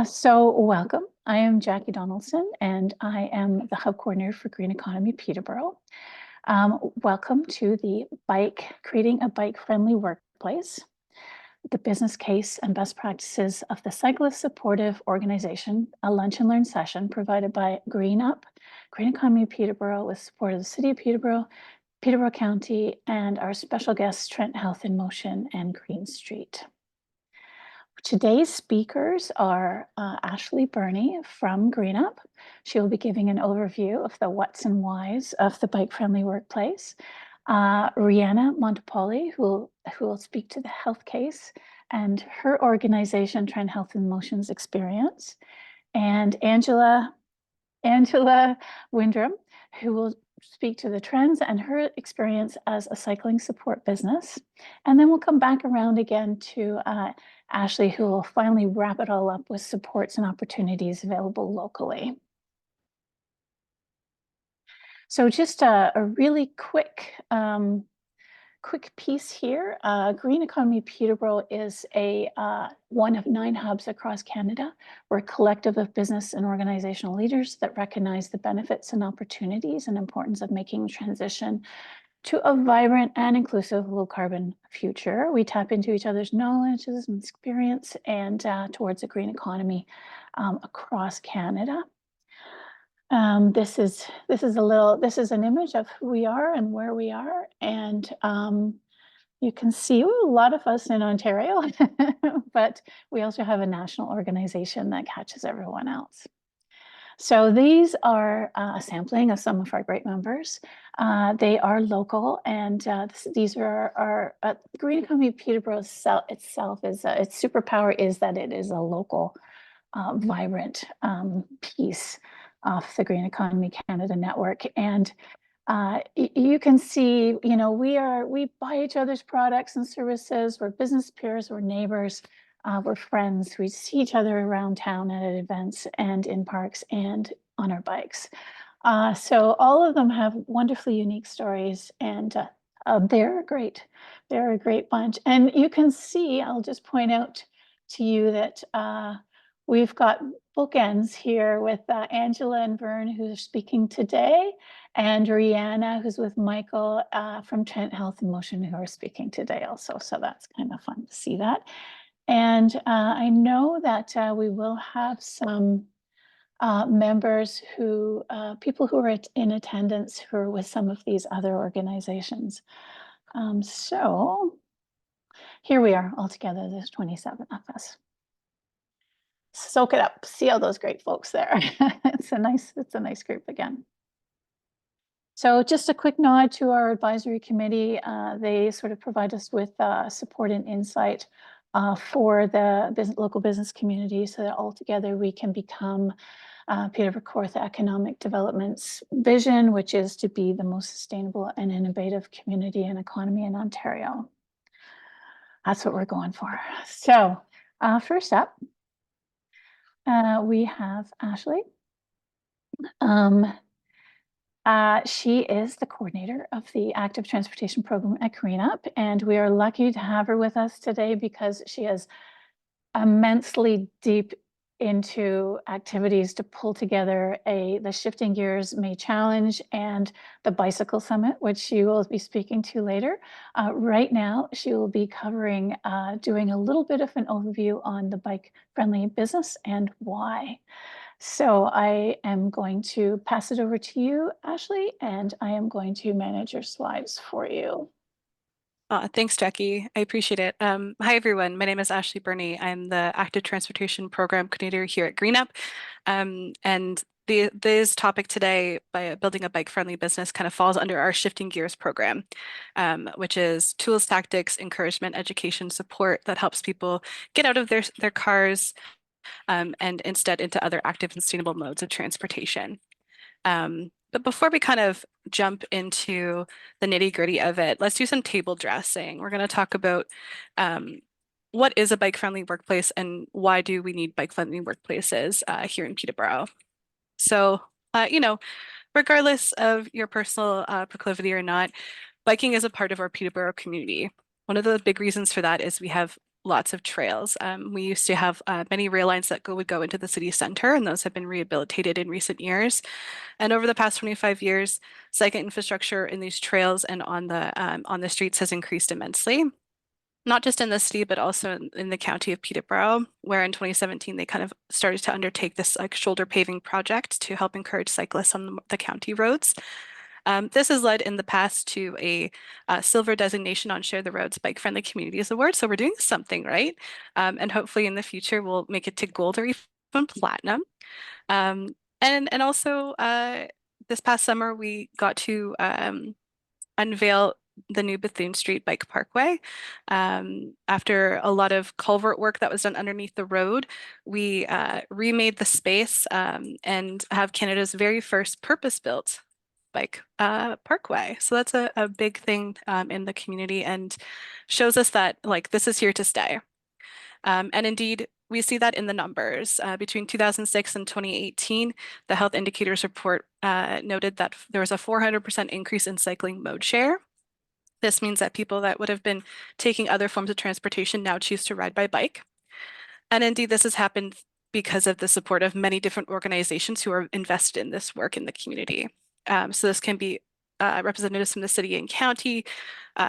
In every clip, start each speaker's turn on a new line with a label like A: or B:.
A: So welcome. I am Jackie Donaldson, and I am the Hub Coordinator for Green Economy Peterborough. Welcome to the Creating a Bike-Friendly Workplace, the business case and best practices of the Cyclist Supportive Organization, a lunch and learn session provided by GreenUP, Green Economy Peterborough, with support of the City of Peterborough, Peterborough County, and our special guests, Trent Health in Motion and Green Street. Today's speakers are Ashley Burnie from GreenUP. She will be giving an overview of the what's and whys of the bike-friendly workplace. Reanna Montopoli, who will speak to the health case and her organization, Trent Health in Motion's experience. And Angella Windrem, who will speak to the trends and her experience as a cycling support business. And then we'll come back around again to Ashley, who will finally wrap it all up with supports and opportunities available locally. So just a really quick piece here. Green Economy Peterborough is one of 9 hubs across Canada. We're a collective of business and organizational leaders that recognize the benefits and opportunities and importance of making transition to a vibrant and inclusive low-carbon future. We tap into each other's knowledge and experience and towards a green economy across Canada. This is an image of who we are and where we are, and you can see a lot of us in Ontario, but we also have a national organization that catches everyone else. So these are a sampling of some of our great members. They are local, and these are our Green Economy Peterborough itself is its superpower is that it is a local, vibrant piece of the Green Economy Canada network. And you can see, we buy each other's products and services. We're business peers, we're neighbors, we're friends. We see each other around town and at events and in parks and on our bikes. So all of them have wonderfully unique stories, and they're great. They're a great bunch. And you can see, I'll just point out to you that we've got bookends here with Angella and Vern, who are speaking today, and Reanna, who's with Michael from Trent Health in Motion, who are speaking today also. So that's kind of fun to see that. And I know that we will have some members people who are in attendance who are with some of these other organizations. So here we are all together, there's 27 of us. Soak it up, see all those great folks there. It's a nice group again. So just a quick nod to our advisory committee. They sort of provide us with support and insight for the local business community, so that all together we can become Peterborough Kawartha Economic Development's vision, which is to be the most sustainable and innovative community and economy in Ontario. That's what we're going for. So first up, we have Ashley. She is the coordinator of the Active Transportation Program at GreenUP, and we are lucky to have her with us today because she is immensely deep into activities to pull together the Shifting Gears May Challenge and the Bicycle Summit, which she will be speaking to later. Right now, she will be covering, doing a little bit of an overview on the bike-friendly business and why. So I am going to pass it over to you, Ashley, and I am going to manage your slides for you.
B: Thanks, Jackie. I appreciate it. Hi, everyone. My name is Ashley Burnie. I'm the Active Transportation Program Coordinator here at GreenUP. And this topic today, by building a bike-friendly business, kind of falls under our Shifting Gears program, which is tools, tactics, encouragement, education, support that helps people get out of their cars and instead into other active and sustainable modes of transportation. But before we kind of jump into the nitty-gritty of it, let's do some table dressing. We're going to talk about what is a bike-friendly workplace and why do we need bike-friendly workplaces here in Peterborough. So, regardless of your personal proclivity or not, biking is a part of our Peterborough community. One of the big reasons for that is we have lots of trails. We used to have many rail lines that would go into the city center, and those have been rehabilitated in recent years. And over the past 25 years, cycling infrastructure in these trails and on the streets has increased immensely, not just in the city, but also in the county of Peterborough, where in 2017 they kind of started to undertake this like shoulder paving project to help encourage cyclists on the county roads. This has led in the past to a silver designation on Share the Roads Bike Friendly Communities Award. So we're doing something right. And hopefully in the future we'll make it to gold or even platinum. And also this past summer we got to unveil the new Bethune Street Bike Parkway. After a lot of culvert work that was done underneath the road, we remade the space and have Canada's very first purpose-built bike parkway. So that's a big thing in the community and shows us that like this is here to stay. And indeed, we see that in the numbers. Between 2006 and 2018, the Health Indicators Report noted that there was a 400% increase in cycling mode share. This means that people that would have been taking other forms of transportation now choose to ride by bike. And indeed, this has happened because of the support of many different organizations who are invested in this work in the community. So this can be representatives from the city and county.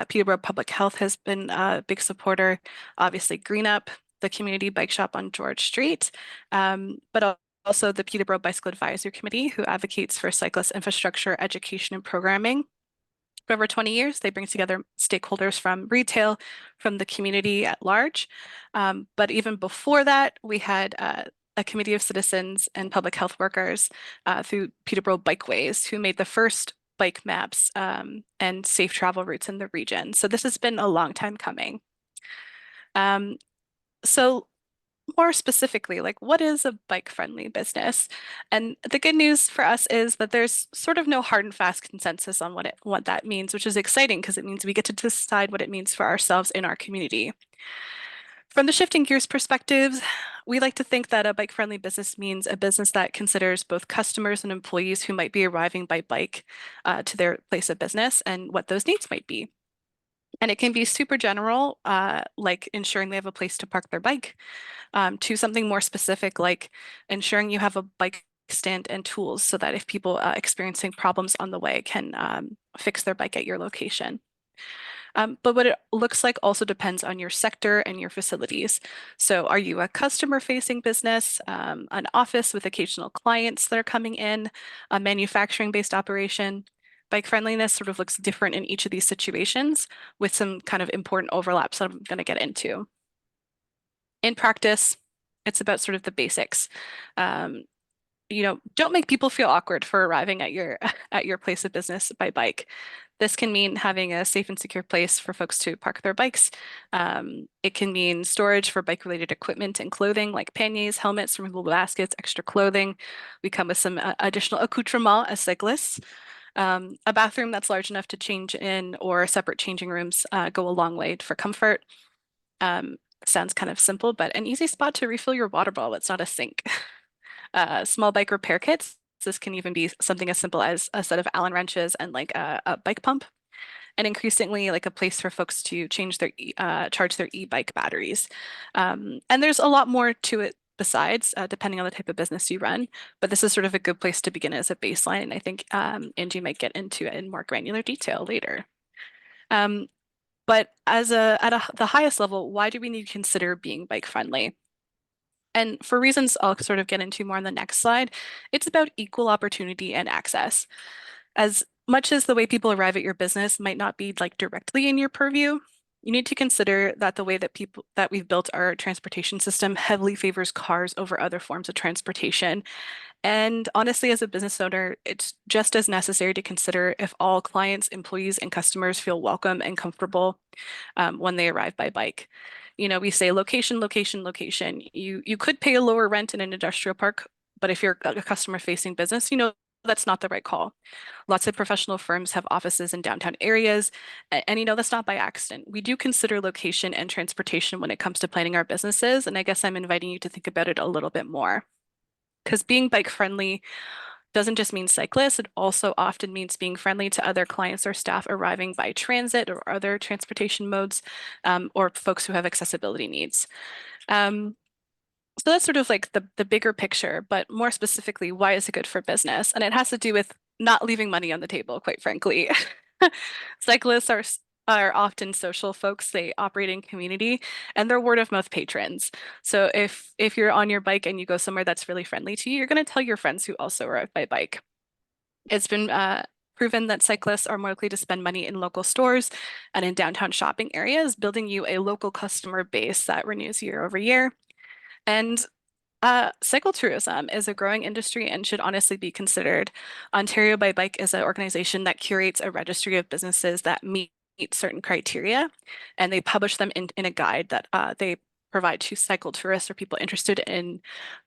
B: Peterborough Public Health has been a big supporter. Obviously, GreenUP, the community bike shop on George Street, but also the Peterborough Bicycle Advisory Committee, who advocates for cyclist infrastructure, education, and programming. For over 20 years, they bring together stakeholders from retail, from the community at large. But even before that, we had a committee of citizens and public health workers through Peterborough Bikeways who made the first bike maps and safe travel routes in the region. So this has been a long time coming. So more specifically, like what is a bike-friendly business? And the good news for us is that there's sort of no hard and fast consensus on what that means, which is exciting because it means we get to decide what it means for ourselves in our community. From the shifting gears perspective, we like to think that a bike-friendly business means a business that considers both customers and employees who might be arriving by bike to their place of business and what those needs might be. And it can be super general, like ensuring they have a place to park their bike, to something more specific, like ensuring you have a bike stand and tools so that if people experiencing problems on the way can fix their bike at your location. But what it looks like also depends on your sector and your facilities. So are you a customer-facing business, an office with occasional clients that are coming in, a manufacturing-based operation? Bike friendliness sort of looks different in each of these situations with some kind of important overlaps that I'm going to get into. In practice, it's about sort of the basics. Don't make people feel awkward for arriving at your place of business by bike. This can mean having a safe and secure place for folks to park their bikes. It can mean storage for bike-related equipment and clothing like panniers, helmets, removable baskets, extra clothing. We come with some additional accoutrement as cyclists. A bathroom that's large enough to change in or separate changing rooms go a long way for comfort. Sounds kind of simple, but an easy spot to refill your water bottle. It's not a sink. Small bike repair kits. This can even be something as simple as a set of Allen wrenches and like a bike pump. And increasingly like a place for folks to change their charge their e-bike batteries. And there's a lot more to it besides, depending on the type of business you run. But this is sort of a good place to begin as a baseline. And I think Angie might get into it in more granular detail later. But the highest level, why do we need to consider being bike friendly? And for reasons I'll sort of get into more on the next slide, it's about equal opportunity and access. As much as the way people arrive at your business might not be like directly in your purview, you need to consider that the way that we've built our transportation system heavily favors cars over other forms of transportation. And honestly, as a business owner, it's just as necessary to consider if all clients, employees, and customers feel welcome and comfortable when they arrive by bike. We say location, location, location. You could pay a lower rent in an industrial park, but if you're a customer-facing business, that's not the right call. Lots of professional firms have offices in downtown areas, and that's not by accident. We do consider location and transportation when it comes to planning our businesses, and I guess I'm inviting you to think about it a little bit more. Because being bike friendly doesn't just mean cyclists, it also often means being friendly to other clients or staff arriving by transit or other transportation modes, or folks who have accessibility needs. Um, so that's sort of like the bigger picture, but more specifically, why is it good for business? And it has to do with not leaving money on the table, quite frankly. Cyclists are often social folks. They operate in community and they're word of mouth patrons. So if you're on your bike and you go somewhere that's really friendly to you, you're going to tell your friends who also arrive by bike. It's been proven that cyclists are more likely to spend money in local stores and in downtown shopping areas, building you a local customer base that renews year over year. And cycle tourism is a growing industry and should honestly be considered. Ontario by Bike is an organization that curates a registry of businesses that meet certain criteria, and they publish them in a guide that they provide to cycle tourists or people interested in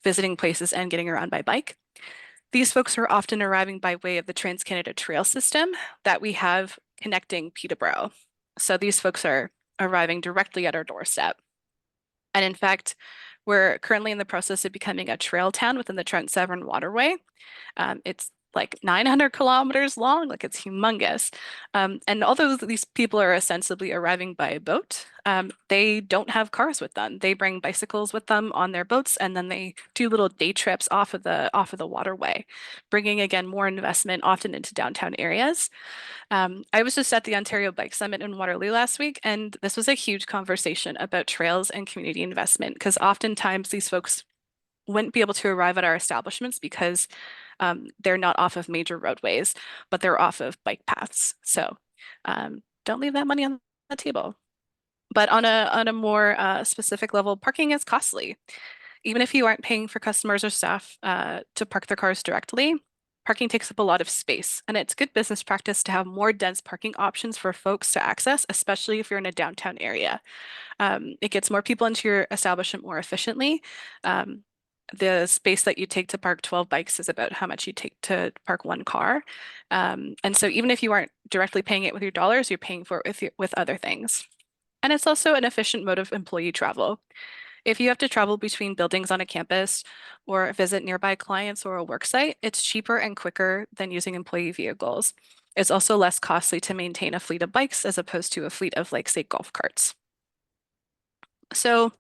B: visiting places and getting around by bike. These folks are often arriving by way of the Trans-Canada Trail system that we have connecting Peterborough. So these folks are arriving directly at our doorstep. And in fact, we're currently in the process of becoming a trail town within the Trent Severn Waterway. It's like 900 kilometers long, like it's humongous. And although these people are ostensibly arriving by boat, they don't have cars with them. They bring bicycles with them on their boats, and then they do little day trips off of the waterway, bringing again more investment often into downtown areas. I was just at the Ontario Bike Summit in Waterloo last week, and this was a huge conversation about trails and community investment because oftentimes these folks wouldn't be able to arrive at our establishments because they're not off of major roadways, but they're off of bike paths. So don't leave that money on the table. But on a more specific level, parking is costly. Even if you aren't paying for customers or staff to park their cars directly, parking takes up a lot of space, and it's good business practice to have more dense parking options for folks to access, especially if you're in a downtown area. It gets more people into your establishment more efficiently. The space that you take to park 12 bikes is about how much you take to park one car. And so even if you aren't directly paying it with your dollars, you're paying for it with other things. And it's also an efficient mode of employee travel. If you have to travel between buildings on a campus or visit nearby clients or a work site, it's cheaper and quicker than using employee vehicles. It's also less costly to maintain a fleet of bikes as opposed to a fleet of, like, say, golf carts. So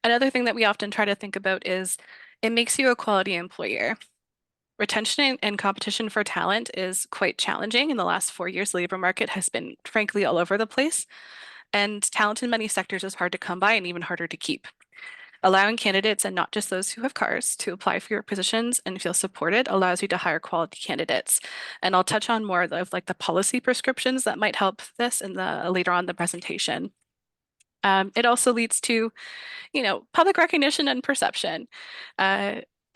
B: another thing that we often try to think about is it makes you a quality employer. Retention and competition for talent is quite challenging. In the last 4 years, the labor market has been frankly all over the place, and talent in many sectors is hard to come by and even harder to keep. Allowing candidates, and not just those who have cars, to apply for your positions and feel supported allows you to hire quality candidates. And I'll touch on more of like the policy prescriptions that might help this in the later on in the presentation. It also leads to, public recognition and perception.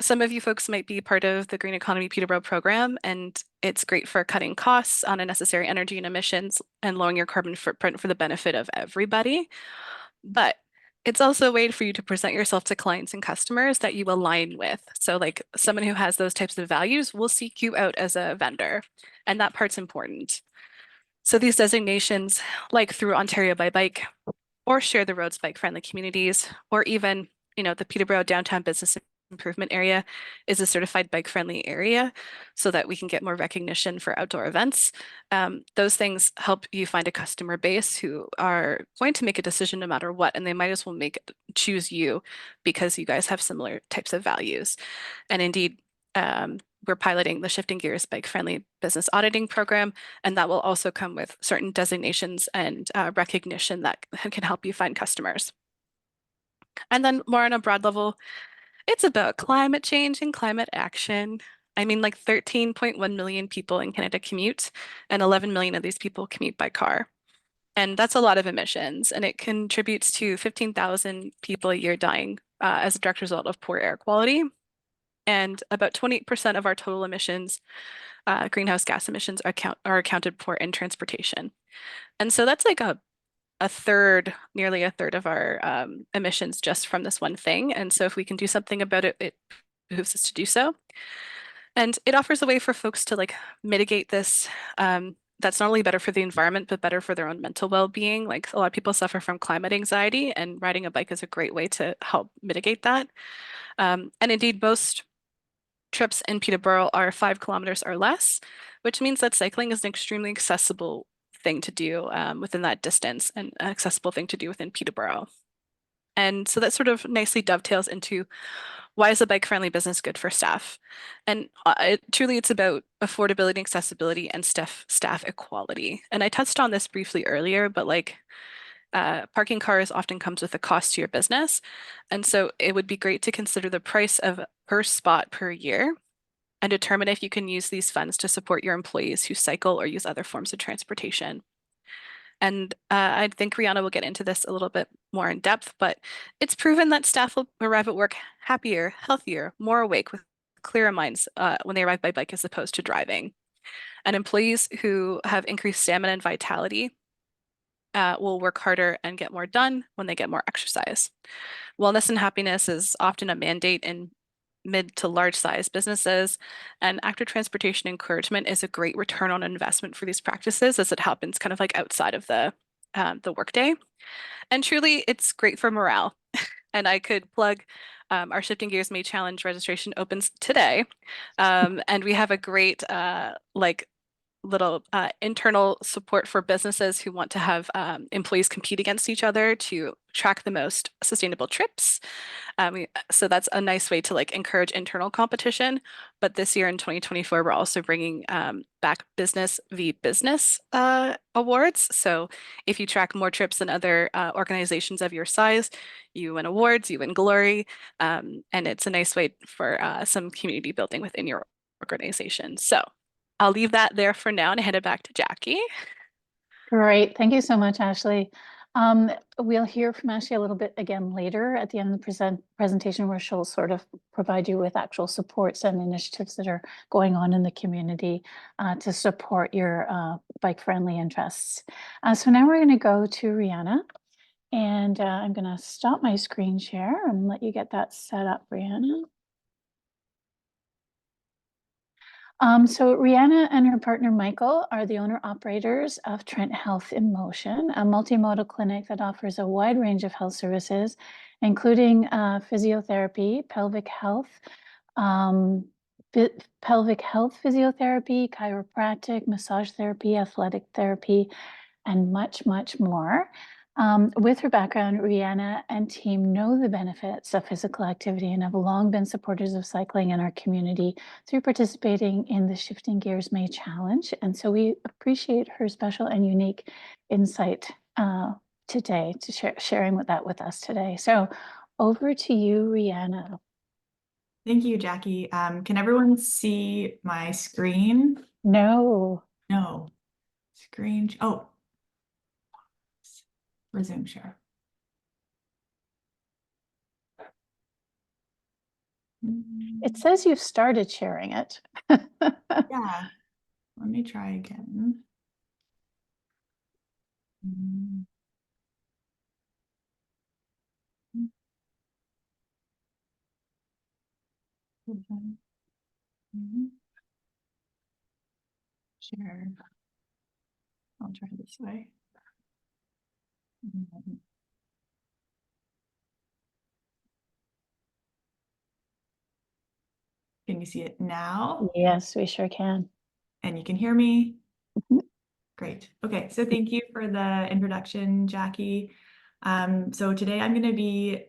B: Some of you folks might be part of the Green Economy Peterborough program, and it's great for cutting costs on unnecessary energy and emissions and lowering your carbon footprint for the benefit of everybody. But it's also a way for you to present yourself to clients and customers that you align with. So like someone who has those types of values will seek you out as a vendor, and that part's important. So these designations, like through Ontario by Bike, or Share the Roads Bike Friendly Communities, or even, the Peterborough Downtown Business Improvement Area is a certified bike friendly area so that we can get more recognition for outdoor events. Those things help you find a customer base who are going to make a decision no matter what, and they might as well choose you because you guys have similar types of values. And indeed, we're piloting the Shifting Gears Bike Friendly Business Auditing Program, and that will also come with certain designations and recognition that can help you find customers. And then more on a broad level, it's about climate change and climate action. I mean, like 13.1 million people in Canada commute, and 11 million of these people commute by car. And that's a lot of emissions, and it contributes to 15,000 people a year dying as a direct result of poor air quality. And about 20% of our total emissions, greenhouse gas emissions, are accounted for in transportation. And so that's like nearly a third of our emissions just from this one thing. And so if we can do something about it, it behooves us to do so. And it offers a way for folks to like mitigate this. That's not only better for the environment, but better for their own mental well-being. Like a lot of people suffer from climate anxiety, and riding a bike is a great way to help mitigate that. And indeed, most trips in Peterborough are 5 kilometers or less, which means that cycling is an extremely accessible thing to do within that distance and an accessible thing to do within Peterborough. And so that sort of nicely dovetails into why is a bike-friendly business good for staff? And it's about affordability, accessibility, and staff equality. And I touched on this briefly earlier, but like parking cars often comes with a cost to your business. And so it would be great to consider the price of per spot per year and determine if you can use these funds to support your employees who cycle or use other forms of transportation. And I think Reanna will get into this a little bit more in depth, but it's proven that staff will arrive at work happier, healthier, more awake with clearer minds when they arrive by bike as opposed to driving. And employees who have increased stamina and vitality will work harder and get more done when they get more exercise. Wellness and happiness is often a mandate in mid to large size businesses, and active transportation encouragement is a great return on investment for these practices as it happens kind of like outside of the workday. And truly, it's great for morale. And I could plug our Shifting Gears May Challenge registration opens today. And we have a great little internal support for businesses who want to have employees compete against each other to track the most sustainable trips. So that's a nice way to like encourage internal competition. But this year in 2024, we're also bringing back Business v Business awards. So if you track more trips than other organizations of your size, you win awards, you win glory, and it's a nice way for some community building within your organization. So I'll leave that there for now and hand it back to Jackie.
A: Great. Thank you so much, Ashley. We'll hear from Ashley a little bit again later at the end of the presentation where she'll sort of provide you with actual supports and initiatives that are going on in the community to support your bike-friendly interests. So now we're going to go to Reanna, and I'm going to stop my screen share and let you get that set up, Reanna. So Reanna and her partner Michael are the owner-operators of Trent Health in Motion, a multimodal clinic that offers a wide range of health services, including physiotherapy, pelvic health physiotherapy, chiropractic, massage therapy, athletic therapy, and much, much more. With her background, Reanna and team know the benefits of physical activity and have long been supporters of cycling in our community through participating in the Shifting Gears May Challenge. And so we appreciate her special and unique insight today to sharing that with us today. So over to you, Reanna.
C: Thank you, Jackie. Can everyone see my screen?
A: No.
C: No. Screen. Oh. Resume share.
A: It says you've started sharing it.
C: Yeah. Let me try again. Share. I'll try this way. Can you see it now?
A: Yes, we sure can.
C: And you can hear me?
A: Mhm.
C: Great. Okay, so thank you for the introduction, Jackie. So today I'm going to be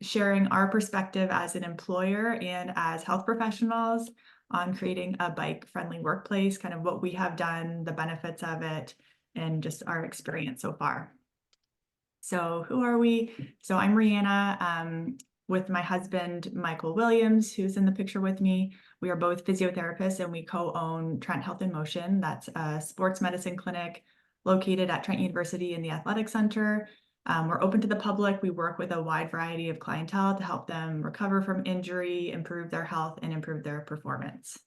C: sharing our perspective as an employer and as health professionals on creating a bike-friendly workplace, kind of what we have done, the benefits of it, and just our experience so far. So who are we? So I'm Reanna with my husband, Michael Williams, who's in the picture with me. We are both physiotherapists and we co-own Trent Health in Motion. That's a sports medicine clinic located at Trent University in the Athletic Center. We're open to the public. We work with a wide variety of clientele to help them recover from injury, improve their health, and improve their performance.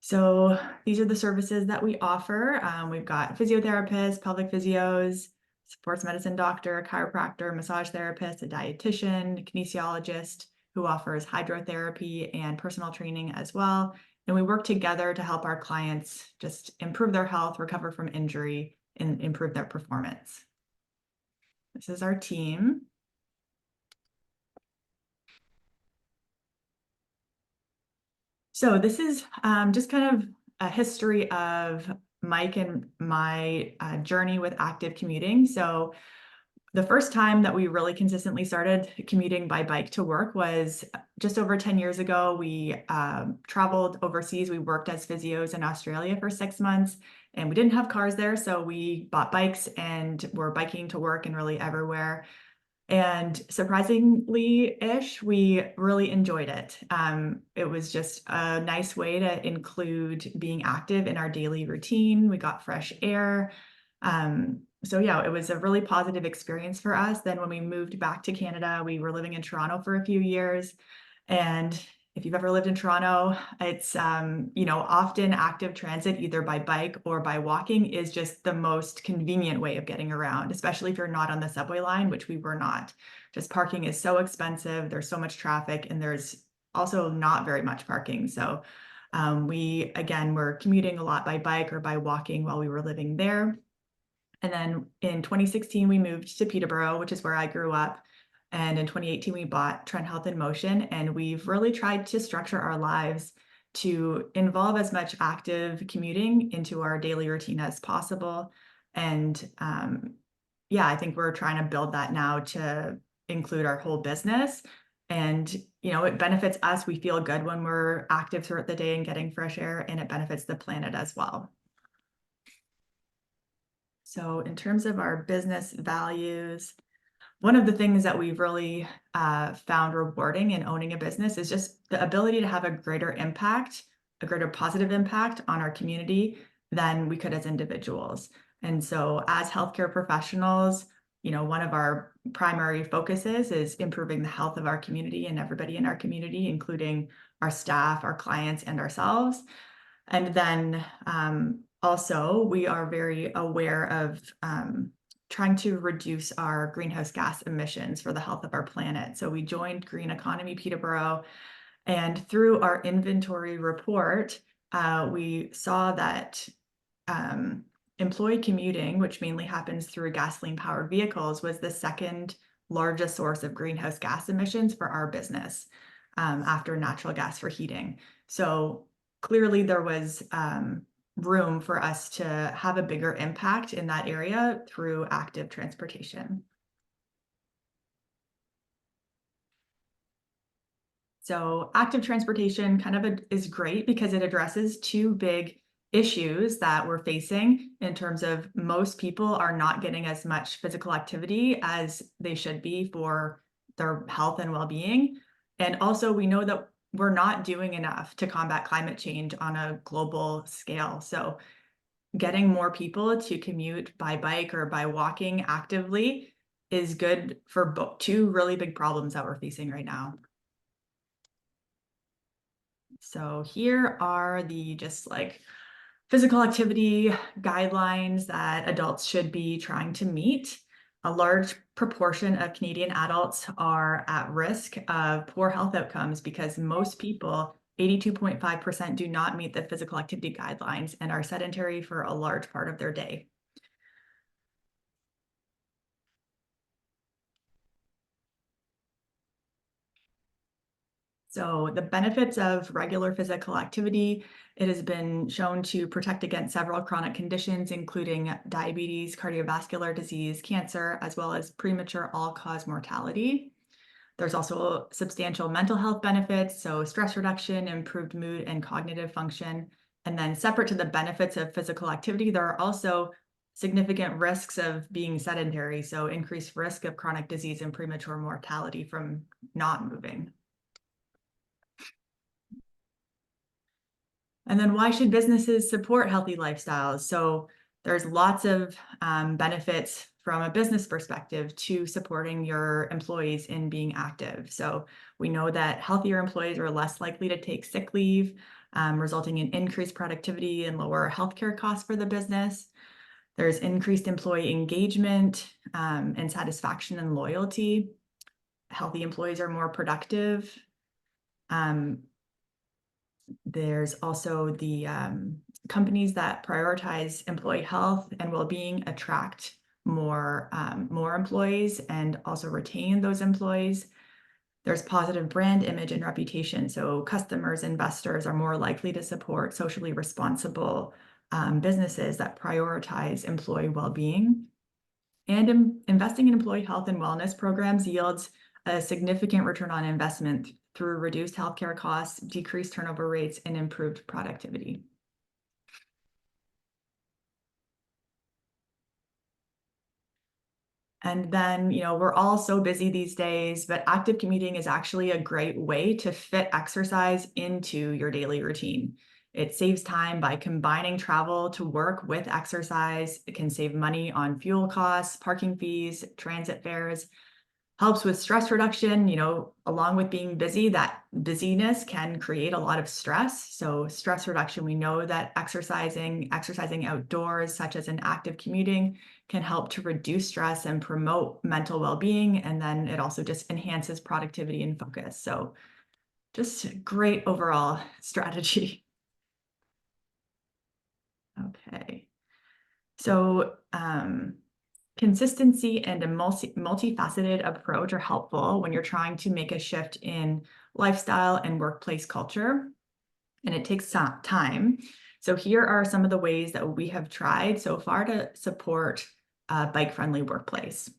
C: So these are the services that we offer. We've got physiotherapists, pelvic physios, sports medicine doctor, chiropractor, massage therapist, a dietitian, kinesiologist who offers hydrotherapy and personal training as well. And we work together to help our clients just improve their health, recover from injury, and improve their performance. This is our team. So this is just kind of a history of Mike and my journey with active commuting. So the first time that we really consistently started commuting by bike to work was just over 10 years ago. We traveled overseas. We worked as physios in Australia for 6 months, and we didn't have cars there. So we bought bikes and were biking to work and really everywhere. And surprisingly-ish, we really enjoyed it. It was just a nice way to include being active in our daily routine. We got fresh air. So yeah, it was a really positive experience for us. Then when we moved back to Canada, we were living in Toronto for a few years. And if you've ever lived in Toronto, it's, often active transit, either by bike or by walking, is just the most convenient way of getting around, especially if you're not on the subway line, which we were not. Just parking is so expensive. There's so much traffic, and there's also not very much parking. So we, again, were commuting a lot by bike or by walking while we were living there. And then in 2016, we moved to Peterborough, which is where I grew up. And in 2018, we bought Trent Health in Motion, and we've really tried to structure our lives to involve as much active commuting into our daily routine as possible. And yeah, I think we're trying to build that now to include our whole business. And, it benefits us. We feel good when we're active throughout the day and getting fresh air, and it benefits the planet as well. So in terms of our business values, one of the things that we've really found rewarding in owning a business is just the ability to have a greater positive impact on our community than we could as individuals. And so as healthcare professionals, one of our primary focuses is improving the health of our community and everybody in our community, including our staff, our clients, and ourselves. And then also, we are very aware of trying to reduce our greenhouse gas emissions for the health of our planet. So we joined Green Economy Peterborough, and through our inventory report, we saw that employee commuting, which mainly happens through gasoline-powered vehicles, was the second largest source of greenhouse gas emissions for our business after natural gas for heating. So clearly there was room for us to have a bigger impact in that area through active transportation. So active transportation kind of is great because it addresses two big issues that we're facing in terms of most people are not getting as much physical activity as they should be for their health and well-being. And also we know that we're not doing enough to combat climate change on a global scale. So getting more people to commute by bike or by walking actively is good for two really big problems that we're facing right now. So here are the just like physical activity guidelines that adults should be trying to meet. A large proportion of Canadian adults are at risk of poor health outcomes because most people, 82.5%, do not meet the physical activity guidelines and are sedentary for a large part of their day. So the benefits of regular physical activity, it has been shown to protect against several chronic conditions, including diabetes, cardiovascular disease, cancer, as well as premature all-cause mortality. There's also substantial mental health benefits, so stress reduction, improved mood and cognitive function. And then separate to the benefits of physical activity, there are also significant risks of being sedentary, so increased risk of chronic disease and premature mortality from not moving. And then why should businesses support healthy lifestyles? So there's lots of benefits from a business perspective to supporting your employees in being active. So we know that healthier employees are less likely to take sick leave, resulting in increased productivity and lower healthcare costs for the business. There's increased employee engagement and satisfaction and loyalty. Healthy employees are more productive. There's also the companies that prioritize employee health and well-being attract more employees and also retain those employees. There's positive brand image and reputation. So customers, investors are more likely to support socially responsible businesses that prioritize employee well-being. And investing in employee health and wellness programs yields a significant return on investment through reduced healthcare costs, decreased turnover rates, and improved productivity. And then, we're all so busy these days, but active commuting is actually a great way to fit exercise into your daily routine. It saves time by combining travel to work with exercise. It can save money on fuel costs, parking fees, transit fares. Helps with stress reduction, along with being busy, that busyness can create a lot of stress. So stress reduction, we know that exercising outdoors, such as in active commuting, can help to reduce stress and promote mental well-being. And then it also just enhances productivity and focus. So just great overall strategy. Okay. So, consistency and a multifaceted approach are helpful when you're trying to make a shift in lifestyle and workplace culture, and it takes some time. So here are some of the ways that we have tried so far to support a bike-friendly workplace.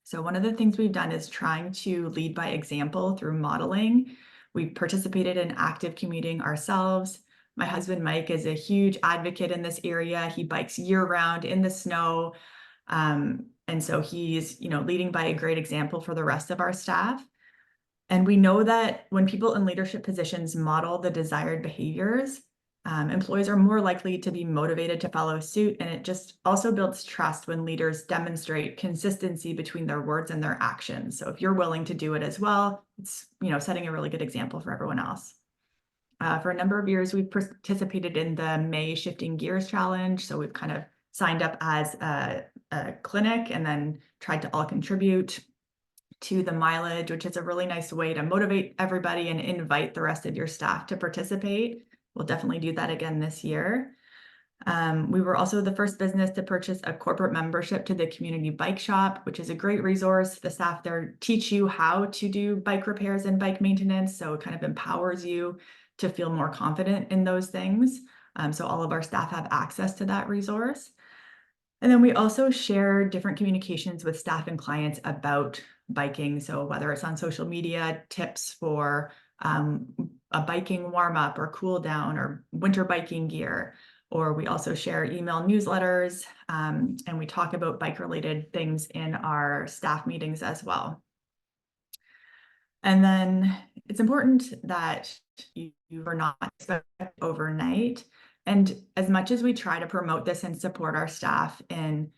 C: So one of the things we've done is trying to lead by example through modeling. We've participated in active commuting ourselves. My husband, Mike, is a huge advocate in this area. He bikes year-round in the snow. And so he's, leading by a great example for the rest of our staff. And we know that when people in leadership positions model the desired behaviors, employees are more likely to be motivated to follow suit. And it just also builds trust when leaders demonstrate consistency between their words and their actions. So if you're willing to do it as well, it's, setting a really good example for everyone else. For a number of years, we've participated in the May Shifting Gears Challenge. So we've kind of signed up as a clinic and then tried to all contribute to the mileage, which is a really nice way to motivate everybody and invite the rest of your staff to participate. We'll definitely do that again this year. We were also the first business to purchase a corporate membership to the community bike shop, which is a great resource. The staff there teach you how to do bike repairs and bike maintenance. So it kind of empowers you to feel more confident in those things. So all of our staff have access to that resource. And then we also share different communications with staff and clients about biking. So whether it's on social media, tips for a biking warm-up or cool down or winter biking gear, or we also share email newsletters, and we talk about bike-related things in our staff meetings as well. And then it's important that you are not expected overnight. And as much as we try to promote this and support our staff in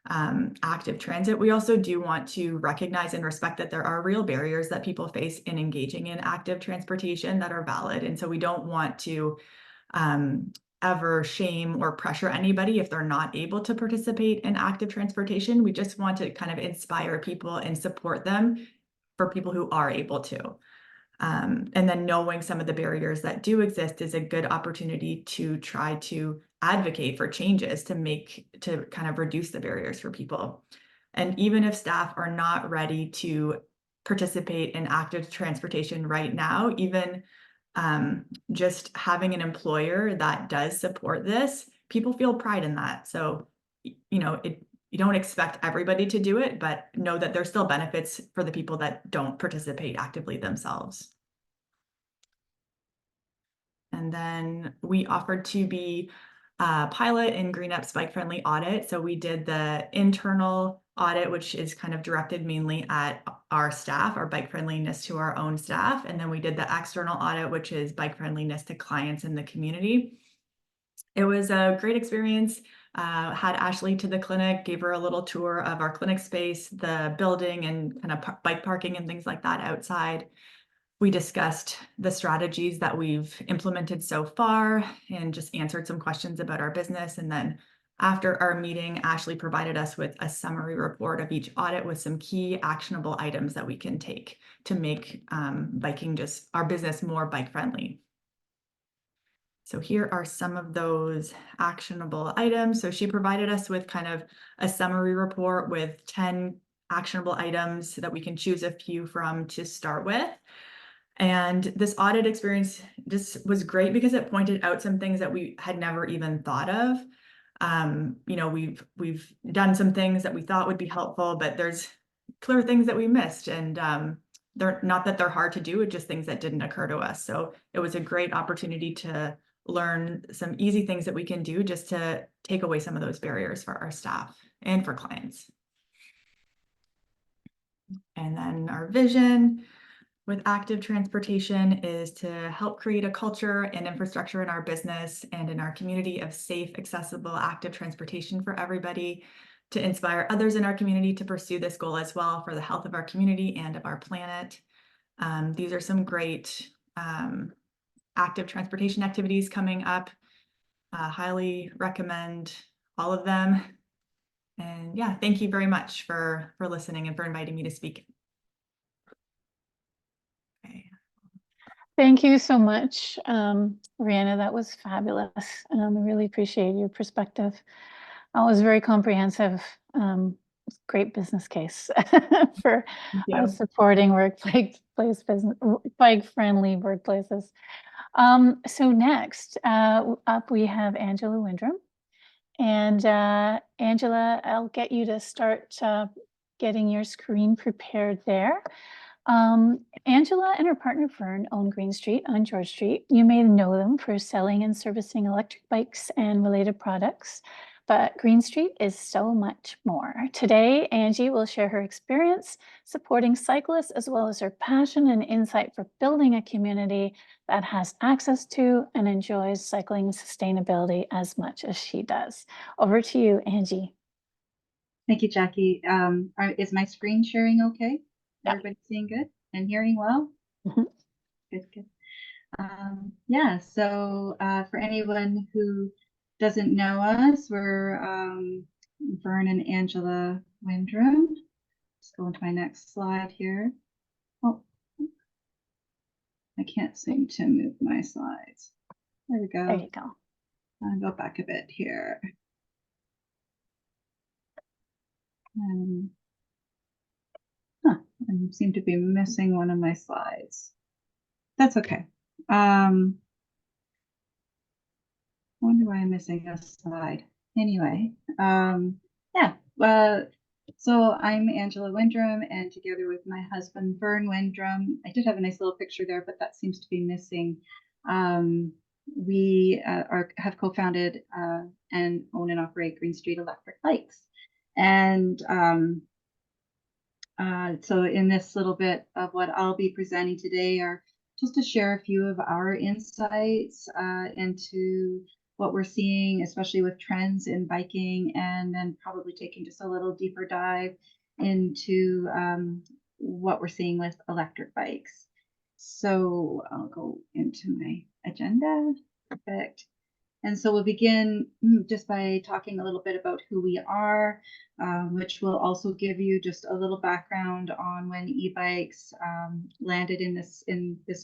C: active transit, we also do want to recognize and respect that there are real barriers that people face in engaging in active transportation that are valid. And so we don't want to ever shame or pressure anybody if they're not able to participate in active transportation. We just want to kind of inspire people and support them for people who are able to. And then knowing some of the barriers that do exist is a good opportunity to try to advocate for changes to kind of reduce the barriers for people. And even if staff are not ready to participate in active transportation right now, even just having an employer that does support this, people feel pride in that. So, you don't expect everybody to do it, but know that there's still benefits for the people that don't participate actively themselves. And then we offered to be a pilot in GreenUP's bike-friendly audit. So we did the internal audit, which is kind of directed mainly at our staff, our bike friendliness to our own staff. And then we did the external audit, which is bike friendliness to clients in the community. It was a great experience. Had Ashley to the clinic, gave her a little tour of our clinic space, the building, and kind of bike parking and things like that outside. We discussed the strategies that we've implemented so far and just answered some questions about our business. And then after our meeting, Ashley provided us with a summary report of each audit with some key actionable items that we can take to make biking just our business more bike friendly. So here are some of those actionable items. So she provided us with kind of a summary report with 10 actionable items that we can choose a few from to start with. And this audit experience just was great because it pointed out some things that we had never even thought of. You know, we've done some things that we thought would be helpful, but there's clear things that we missed, and they're not that they're hard to do, it's just things that didn't occur to us. So it was a great opportunity to learn some easy things that we can do just to take away some of those barriers for our staff and for clients. And then our vision with active transportation is to help create a culture and infrastructure in our business and in our community of safe, accessible, active transportation for everybody, to inspire others in our community to pursue this goal as well for the health of our community and of our planet. These are some great active transportation activities coming up. Highly recommend all of them. And yeah, thank you very much for listening and for inviting me to speak. Okay.
A: Thank you so much, Reanna. That was fabulous. I really appreciate your perspective. It was very comprehensive. Great business case for supporting workplace business, bike-friendly workplaces. So next up, we have Angella Windrem. And Angella, I'll get you to start getting your screen prepared there. Angella and her partner Fern own Green Street on George Street. You may know them for selling and servicing electric bikes and related products, but Green Street is so much more. Today, Angie will share her experience supporting cyclists, as well as her passion and insight for building a community that has access to and enjoys cycling and sustainability as much as she does. Over to you, Angie.
D: Thank you, Jackie. Is my screen sharing okay?
A: Yeah.
D: Everybody seeing good and hearing well?
A: Mm-hmm.
D: Good. Yeah, so for anyone who doesn't know us, we're Vern and Angella Windrem. Let's go into my next slide here. Oh, I can't seem to move my slides. There we go.
A: There you go.
D: I'll go back a bit here. I seem to be missing one of my slides. That's okay. I wonder why I'm missing a slide. Anyway, yeah. So I'm Angella Windrem, and together with my husband, Vern Windrem, I did have a nice little picture there, but that seems to be missing. We have co-founded and own and operate Green Street Electric Bikes. And so in this little bit of what I'll be presenting today are just to share a few of our insights into what we're seeing, especially with trends in biking, and then probably taking just a little deeper dive into what we're seeing with electric bikes. So I'll go into my agenda. Perfect. And so we'll begin just by talking a little bit about who we are, which will also give you just a little background on when e-bikes landed in this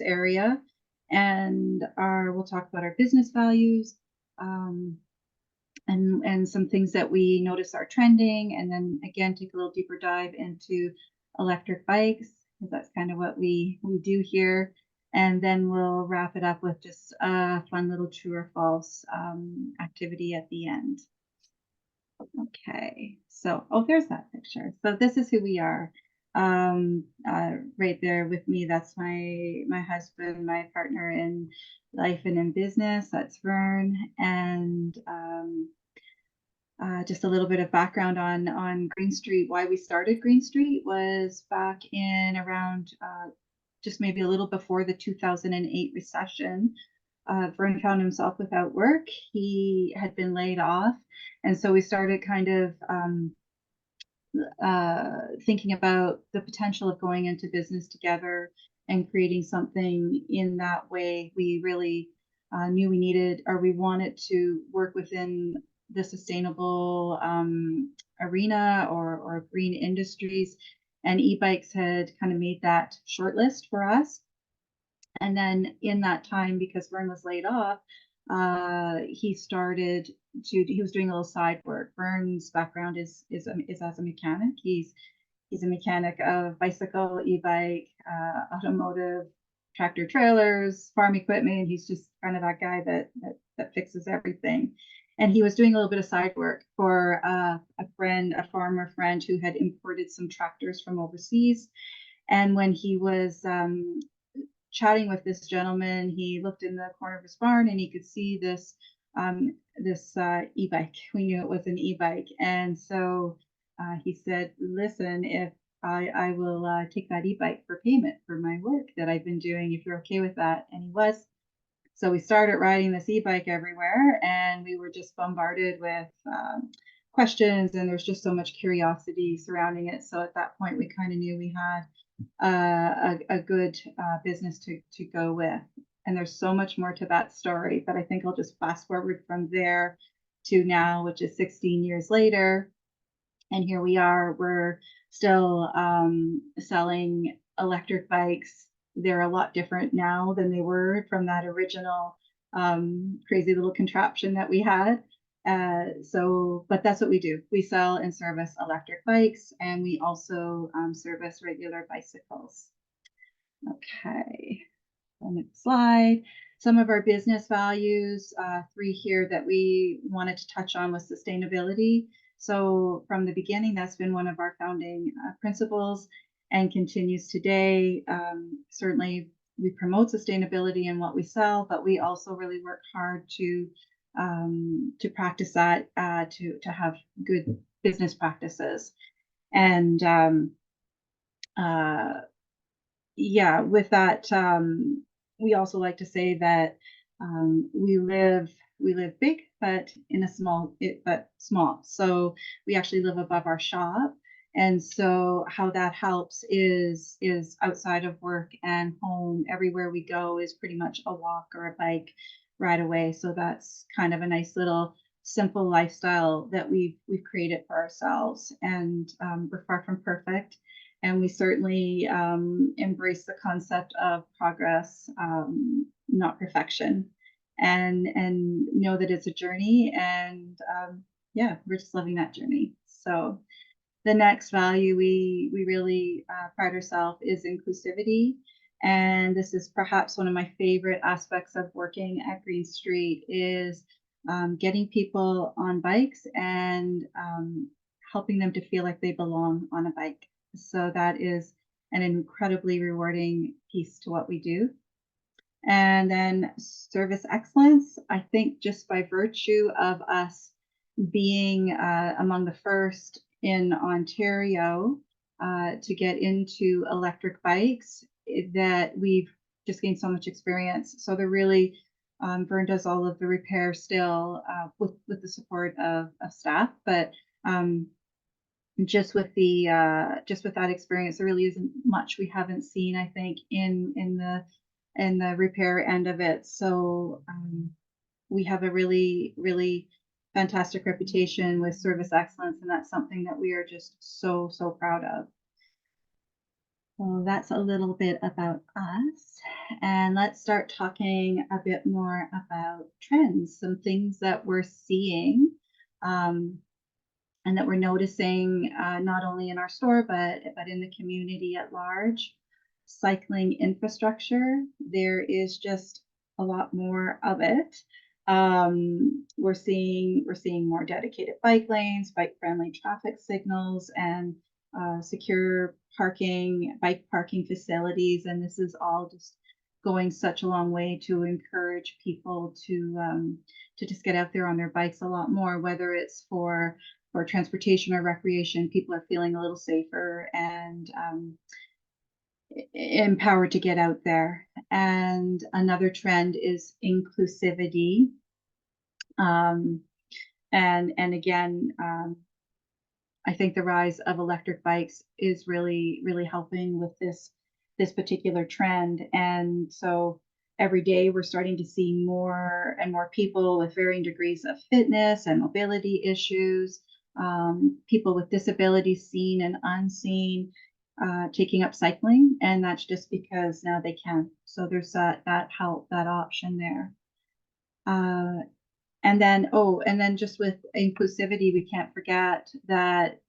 D: area. And we'll talk about our business values and some things that we notice are trending. And then again, take a little deeper dive into electric bikes, because that's kind of what we do here. And then we'll wrap it up with just a fun little true or false activity at the end. Okay, so, oh, there's that picture. So this is who we are. Right there with me, that's my husband, my partner in life and in business, that's Vern. And just a little bit of background on Green Street. Why we started Green Street was back in around just maybe a little before the 2008 recession. Vern found himself without work. He had been laid off. And so we started kind of thinking about the potential of going into business together and creating something in that way. We really knew we needed, or we wanted to work within the sustainable arena or green industries. And e-bikes had kind of made that shortlist for us. And then in that time, because Vern was laid off, he was doing a little side work. Vern's background is as a mechanic. He's He's a mechanic of bicycle, e-bike, automotive, tractor trailers, farm equipment. He's just kind of that guy that fixes everything. And he was doing a little bit of side work for a farmer friend who had imported some tractors from overseas. And when he was chatting with this gentleman, he looked in the corner of his barn and he could see this e-bike. We knew it was an e-bike. And so he said, listen, if I will take that e-bike for payment for my work that I've been doing, if you're okay with that. And he was. So we started riding this e-bike everywhere, and we were just bombarded with questions, and there's just so much curiosity surrounding it. So at that point, we kind of knew we had a good business to go with. And there's so much more to that story, but I think I'll just fast forward from there to now, which is 16 years later. And here we are, we're still selling electric bikes. They're a lot different now than they were from that original crazy little contraption that we had. But that's what we do. We sell and service electric bikes, and we also service regular bicycles. Okay, next slide. Some of our business values, 3 here that we wanted to touch on was sustainability. So from the beginning, that's been one of our founding principles and continues today. Certainly, we promote sustainability in what we sell, but we also really work hard to practice that, to have good business practices. And yeah, with that, we also like to say that we live big, but in a small. So we actually live above our shop, and so how that helps is outside of work and home, everywhere we go is pretty much a walk or a bike ride away. So that's kind of a nice little simple lifestyle that we've created for ourselves, and we're far from perfect. And we certainly embrace the concept of progress, not perfection, and know that it's a journey. And yeah, we're just loving that journey. So the next value we really pride ourselves is inclusivity. And this is perhaps one of my favorite aspects of working at Green Street is getting people on bikes and helping them to feel like they belong on a bike. So that is an incredibly rewarding piece to what we do. And then service excellence, I think just by virtue of us being among the first in Ontario to get into electric bikes, that we've just gained so much experience. So they're really, Vern does all of the repair still with the support of staff, but just with that experience, there really isn't much we haven't seen, I think, in the repair end of it. So we have a really, really fantastic reputation with service excellence, and that's something that we are just so proud of. So that's a little bit about us, and let's start talking a bit more about trends, some things that we're seeing and that we're noticing not only in our store, but in the community at large. Cycling infrastructure, there is just a lot more of it. We're seeing more dedicated bike lanes, bike-friendly traffic signals, and secure parking, bike parking facilities. And this is all just going such a long way to encourage people to just get out there on their bikes a lot more, whether it's for transportation or recreation. People are feeling a little safer and empowered to get out there. And another trend is inclusivity. And again, I think the rise of electric bikes is really, really helping with this particular trend. And so every day we're starting to see more and more people with varying degrees of fitness and mobility issues, people with disabilities seen and unseen, taking up cycling, and that's just because now they can. So there's that option there. And then just with inclusivity, we can't forget that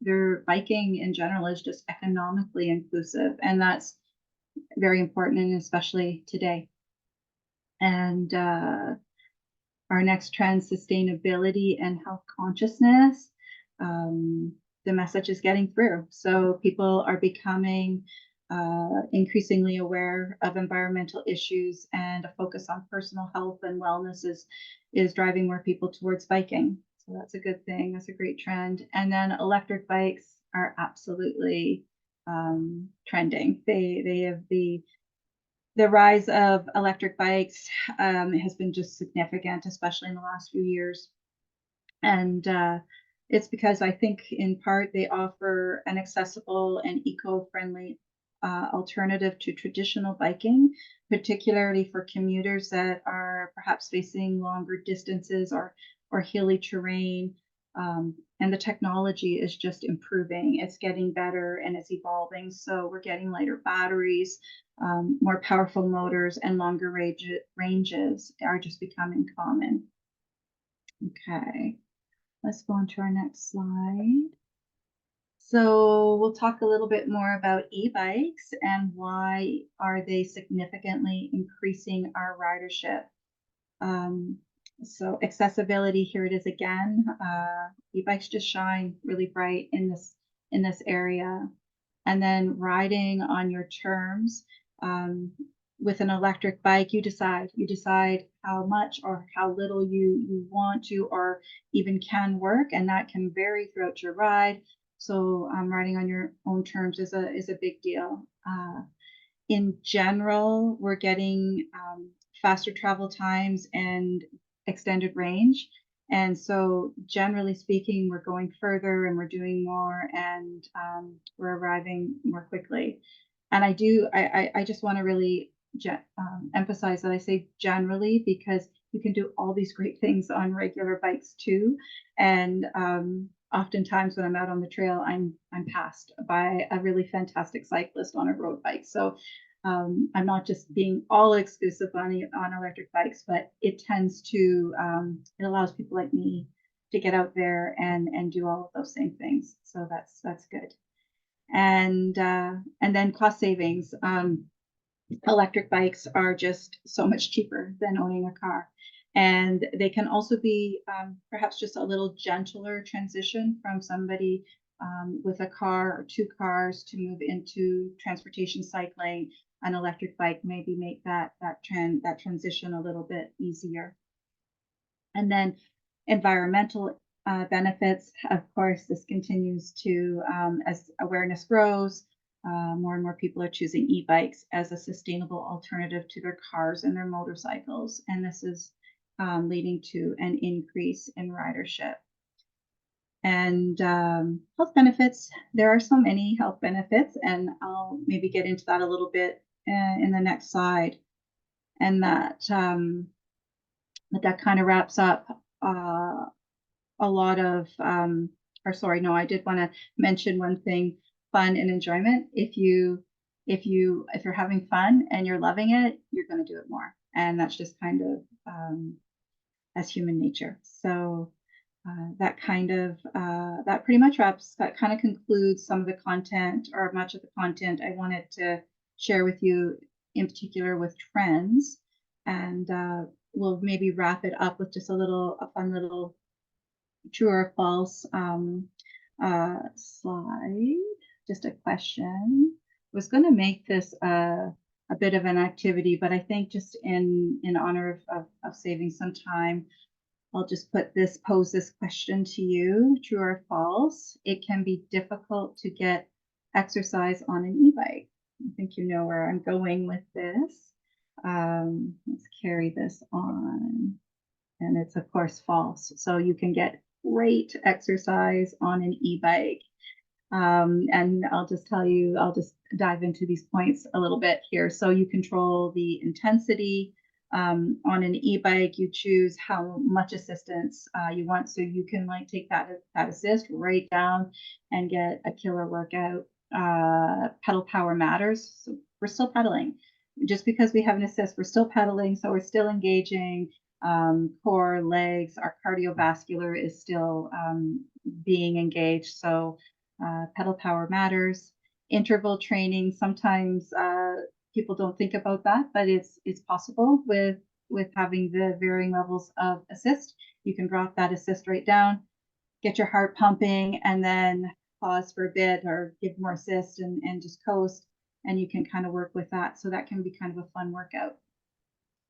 D: biking in general is just economically inclusive, and that's very important, and especially today. And our next trend, sustainability and health consciousness. The message is getting through. So people are becoming increasingly aware of environmental issues, and a focus on personal health and wellness is driving more people towards biking. So that's a good thing. That's a great trend. And then electric bikes are absolutely trending. They have the rise of electric bikes has been just significant, especially in the last few years. And it's because I think in part they offer an accessible and eco-friendly alternative to traditional biking, particularly for commuters that are perhaps facing longer distances or hilly terrain. And the technology is just improving. It's getting better and it's evolving. So we're getting lighter batteries, more powerful motors, and longer ranges are just becoming common. Okay. Let's go on to our next slide. So we'll talk a little bit more about e-bikes and why are they significantly increasing our ridership. So accessibility, here it is again. E-bikes just shine really bright in this area. And then riding on your terms. With an electric bike, you decide how much or how little you want to or even can work, and that can vary throughout your ride. So riding on your own terms is a big deal. In general, we're getting faster travel times and extended range. And so generally speaking, we're going further and we're doing more, and we're arriving more quickly. And I just want to really emphasize that I say generally, because you can do all these great things on regular bikes too. And oftentimes when I'm out on the trail, I'm passed by a really fantastic cyclist on a road bike. So I'm not just being all exclusive on electric bikes, but it tends to it allows people like me to get out there and do all of those same things. So that's good. And then cost savings. Electric bikes are just so much cheaper than owning a car. And they can also be perhaps just a little gentler transition from somebody with a car or two cars to move into transportation cycling. An electric bike maybe make that transition a little bit easier. And then environmental benefits, of course, this continues to, as awareness grows, more and more people are choosing e-bikes as a sustainable alternative to their cars and their motorcycles. And this is leading to an increase in ridership. And health benefits, there are so many health benefits, and I'll maybe get into that a little bit in the next slide. And that kind of wraps up a lot of, I did want to mention one thing, fun and enjoyment. If you're having fun and you're loving it, you're going to do it more. And that's just kind of as human nature. So that pretty much kind of concludes some of the content, or much of the content I wanted to share with you, in particular with trends. And we'll maybe wrap it up with just a fun little true or false slide. Just a question. I was going to make this a bit of an activity, but I think just in honor of saving some time, I'll just pose this question to you, true or false. It can be difficult to get exercise on an e-bike. I think you know where I'm going with this. Let's carry this on. And it's of course false. So you can get great exercise on an e-bike. And I'll just dive into these points a little bit here. So you control the intensity. On an e-bike, you choose how much assistance you want. So you can take that assist right down and get a killer workout. Pedal power matters. So we're still pedaling. Just because we have an assist, we're still pedaling. So we're still engaging. core, legs. Our cardiovascular is still being engaged. So pedal power matters. Interval training, sometimes people don't think about that, but it's possible with having the varying levels of assist. You can drop that assist right down, get your heart pumping, and then pause for a bit or give more assist and just coast. And you can kind of work with that. So that can be kind of a fun workout.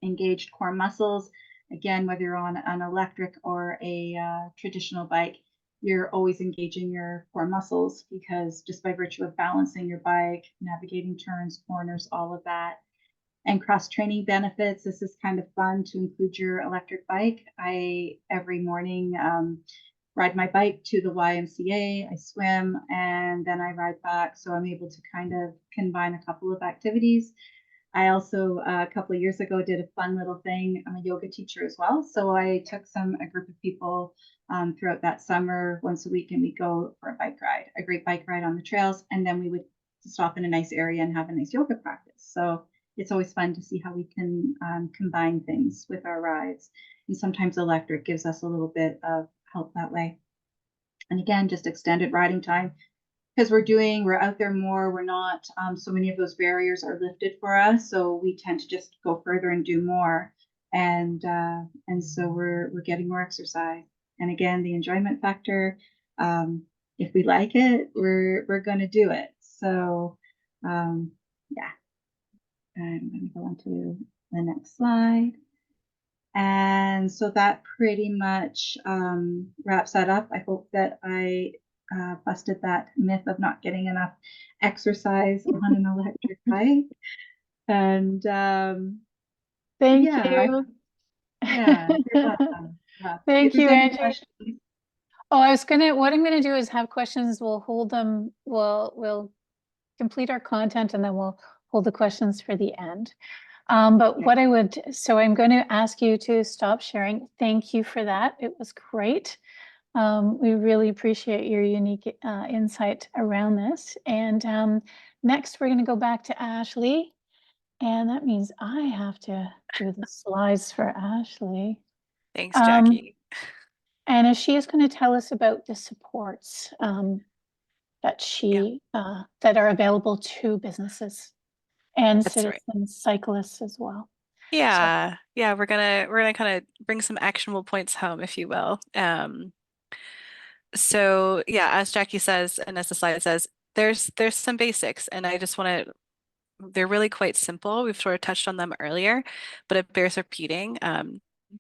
D: Engaged core muscles. Again, whether you're on an electric or a traditional bike, you're always engaging your core muscles because just by virtue of balancing your bike, navigating turns, corners, all of that. And cross training benefits. This is kind of fun to include your electric bike. I every morning ride my bike to the YMCA, I swim, and then I ride back. So I'm able to kind of combine a couple of activities. I also, a couple of years ago, did a fun little thing. I'm a yoga teacher as well. So I took a group of people throughout that summer once a week, and we go for a great bike ride on the trails. And then we would stop in a nice area and have a nice yoga practice. So it's always fun to see how we can combine things with our rides. And sometimes electric gives us a little bit of help that way. And again, just extended riding time. Because we're out there more, we're not, so many of those barriers are lifted for us. So we tend to just go further and do more. And so we're getting more exercise. And again, the enjoyment factor, if we like it, we're going to do it. So yeah, I'm going to go on to the next slide. And so that pretty much wraps that up. I hope that I busted that myth of not getting enough exercise on an electric bike. And
A: Thank
D: yeah,
A: you.
D: yeah, you're welcome.
A: Thank
D: If there's
A: you,
D: any
A: Angie.
D: questions,
A: Oh, what I'm gonna do is have questions, we'll hold them, we'll complete our content and then we'll hold the questions for the end. But what so I'm going to ask you to stop sharing. Thank you for that. It was great. We really appreciate your unique insight around this. And next, we're going to go back to Ashley. And that means I have to do the slides for Ashley.
B: Thanks, Jackie.
A: And she is going to tell us about the supports that that are available to businesses and
B: That's right.
A: citizen cyclists as well.
B: Yeah, yeah, we're gonna kind of bring some actionable points home, if you will. So yeah, as Jackie says, and as the slide says, there's some basics, and I just want to. They're really quite simple. We've sort of touched on them earlier, but it bears repeating.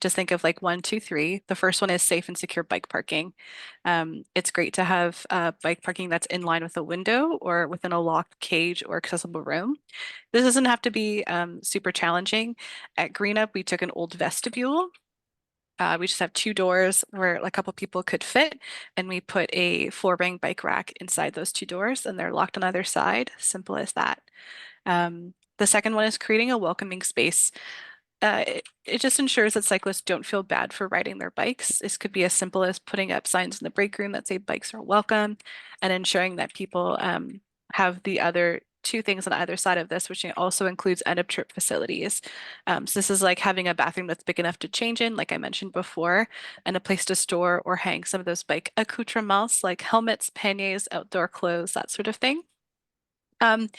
B: Just think of like 1, 2, 3. The first one is safe and secure bike parking. It's great to have bike parking that's in line with a window or within a locked cage or accessible room. This doesn't have to be super challenging. At GreenUP, we took an old vestibule. We just have 2 doors where a couple people could fit, and we put a 4-ring bike rack inside those 2 doors, and they're locked on either side. Simple as that. The second one is creating a welcoming space. It just ensures that cyclists don't feel bad for riding their bikes. This could be as simple as putting up signs in the break room that say bikes are welcome, and ensuring that people have the other 2 things on either side of this, which also includes end of trip facilities. So this is like having a bathroom that's big enough to change in, like I mentioned before, and a place to store or hang some of those bike accoutrements like helmets, panniers, outdoor clothes, that sort of thing. And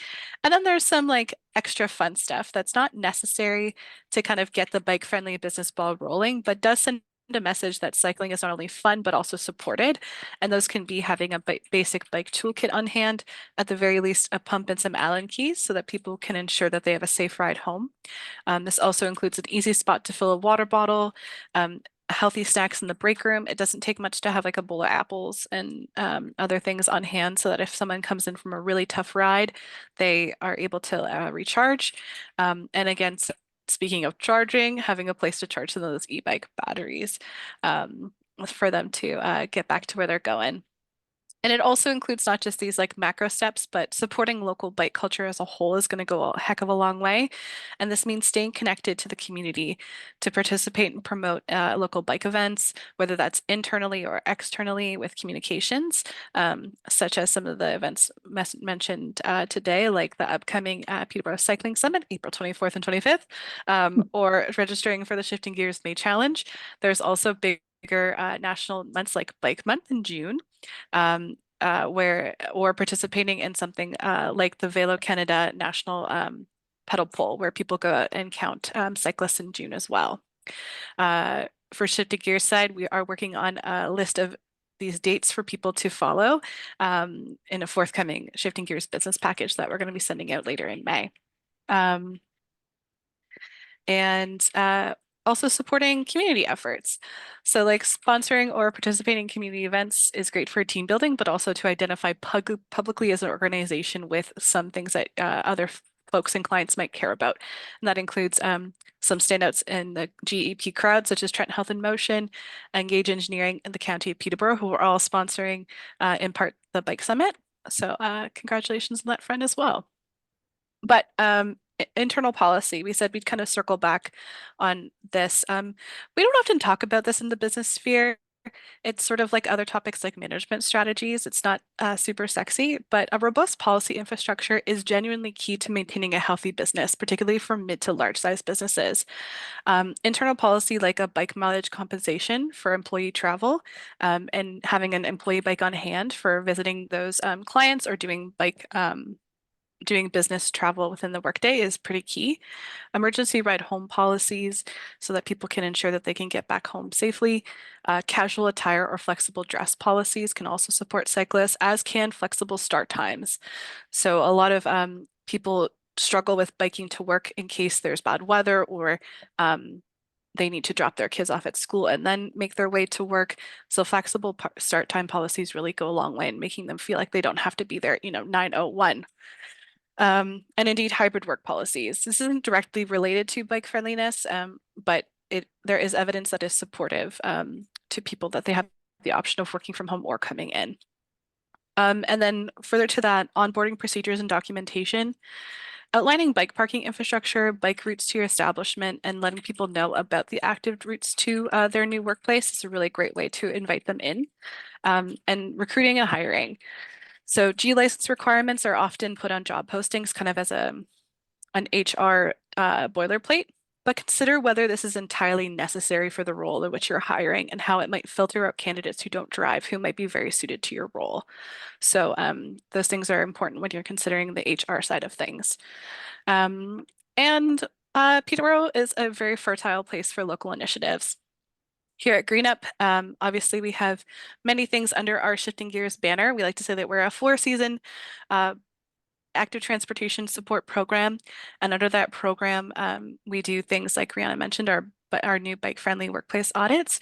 B: then there's some like extra fun stuff that's not necessary to kind of get the bike friendly business ball rolling, but does send a message that cycling is not only fun, but also supported. And those can be having a basic bike toolkit on hand, at the very least, a pump and some Allen keys so that people can ensure that they have a safe ride home. This also includes an easy spot to fill a water bottle, healthy snacks in the break room. It doesn't take much to have like a bowl of apples and other things on hand so that if someone comes in from a really tough ride, they are able to recharge. And again, speaking of charging, having a place to charge some of those e-bike batteries for them to get back to where they're going. And it also includes not just these like macro steps, but supporting local bike culture as a whole is going to go a heck of a long way. And this means staying connected to the community to participate and promote local bike events, whether that's internally or externally with communications, such as some of the events mentioned today, like the upcoming Peterborough Cycling Summit, April 24th and 25th, or registering for the Shifting Gears May Challenge. There's also bigger national months like Bike Month in June, or participating in something like the Velo Canada National Pedal Poll, where people go out and count cyclists in June as well. For Shifting Gears side, we are working on a list of these dates for people to follow in a forthcoming Shifting Gears business package that we're going to be sending out later in May. Also supporting community efforts. So like sponsoring or participating in community events is great for team building, but also to identify publicly as an organization with some things that other folks and clients might care about. And that includes some standouts in the GEP crowd, such as Trent Health in Motion, Engage Engineering, and the County of Peterborough, who are all sponsoring in part the Bike Summit. So congratulations on that front as well. But internal policy, we said we'd kind of circle back on this. We don't often talk about this in the business sphere. It's sort of like other topics like management strategies. It's not super sexy, but a robust policy infrastructure is genuinely key to maintaining a healthy business, particularly for mid to large size businesses. Internal policy like a bike mileage compensation for employee travel, and having an employee bike on hand for visiting those clients or doing business travel within the workday is pretty key. Emergency ride home policies so that people can ensure that they can get back home safely. Casual attire or flexible dress policies can also support cyclists, as can flexible start times. So a lot of people struggle with biking to work in case there's bad weather or they need to drop their kids off at school and then make their way to work. So flexible start time policies really go a long way in making them feel like they don't have to be there, 9:01. And indeed hybrid work policies. This isn't directly related to bike friendliness, but there is evidence that is supportive to people that they have the option of working from home or coming in. And then further to that, onboarding procedures and documentation, outlining bike parking infrastructure, bike routes to your establishment, and letting people know about the active routes to their new workplace is a really great way to invite them in. And recruiting and hiring. So G license requirements are often put on job postings kind of as an HR boilerplate, but consider whether this is entirely necessary for the role in which you're hiring and how it might filter out candidates who don't drive, who might be very suited to your role. So those things are important when you're considering the HR side of things. And Peterborough is a very fertile place for local initiatives. Here at GreenUP, obviously we have many things under our Shifting Gears banner. We like to say that we're a 4-season active transportation support program. And under that program, we do things like Reanna mentioned, our new bike-friendly workplace audits.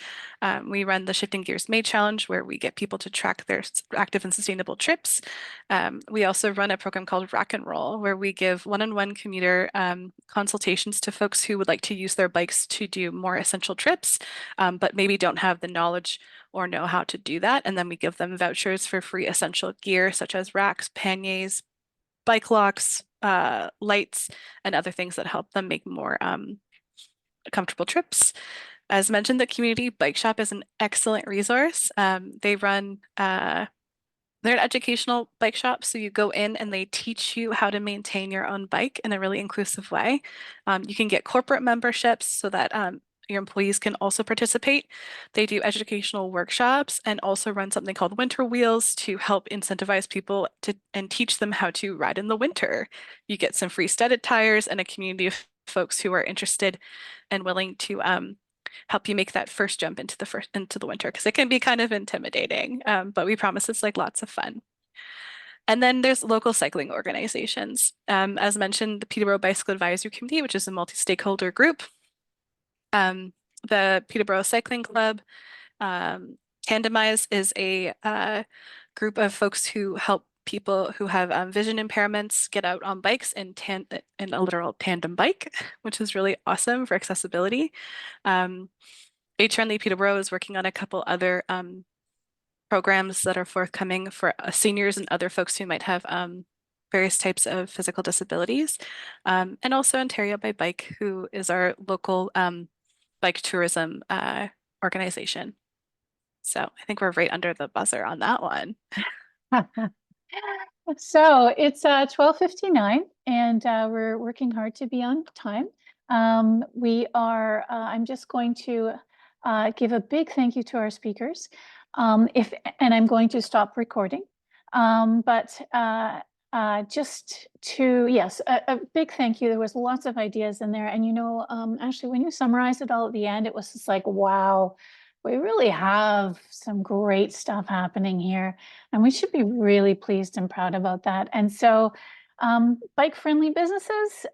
B: We run the Shifting Gears May Challenge, where we get people to track their active and sustainable trips. We also run a program called Rack and Roll, where we give one-on-one commuter consultations to folks who would like to use their bikes to do more essential trips, but maybe don't have the knowledge or know how to do that. And then we give them vouchers for free essential gear, such as racks, panniers, bike locks, lights, and other things that help them make more comfortable trips. As mentioned, the Community Bike Shop is an excellent resource. They're an educational bike shop, so you go in and they teach you how to maintain your own bike in a really inclusive way. You can get corporate memberships so that your employees can also participate. They do educational workshops and also run something called Winter Wheels to help incentivize people and teach them how to ride in the winter. You get some free studded tires and a community of folks who are interested and willing to help you make that first jump into the winter, because it can be kind of intimidating, but we promise it's like lots of fun. And then there's local cycling organizations. As mentioned, the Peterborough Bicycle Advisory Committee, which is a multi-stakeholder group. The Peterborough Cycling Club, Tandemize is a group of folks who help people who have vision impairments get out on bikes in a literal tandem bike, which is really awesome for accessibility. Age Friendly Peterborough is working on a couple other programs that are forthcoming for seniors and other folks who might have various types of physical disabilities. And also Ontario by Bike, who is our local bike tourism organization. So I think we're right under the buzzer on that one.
A: So it's 12:59 and we're working hard to be on time. I'm just going to give a big thank you to our speakers. And I'm going to stop recording. Yes, a big thank you. There was lots of ideas in there. And Ashley, when you summarized it all at the end, it was just like, wow, we really have some great stuff happening here. And we should be really pleased and proud about that. And so bike-friendly businesses,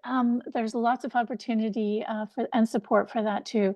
A: there's lots of opportunity and support for that too.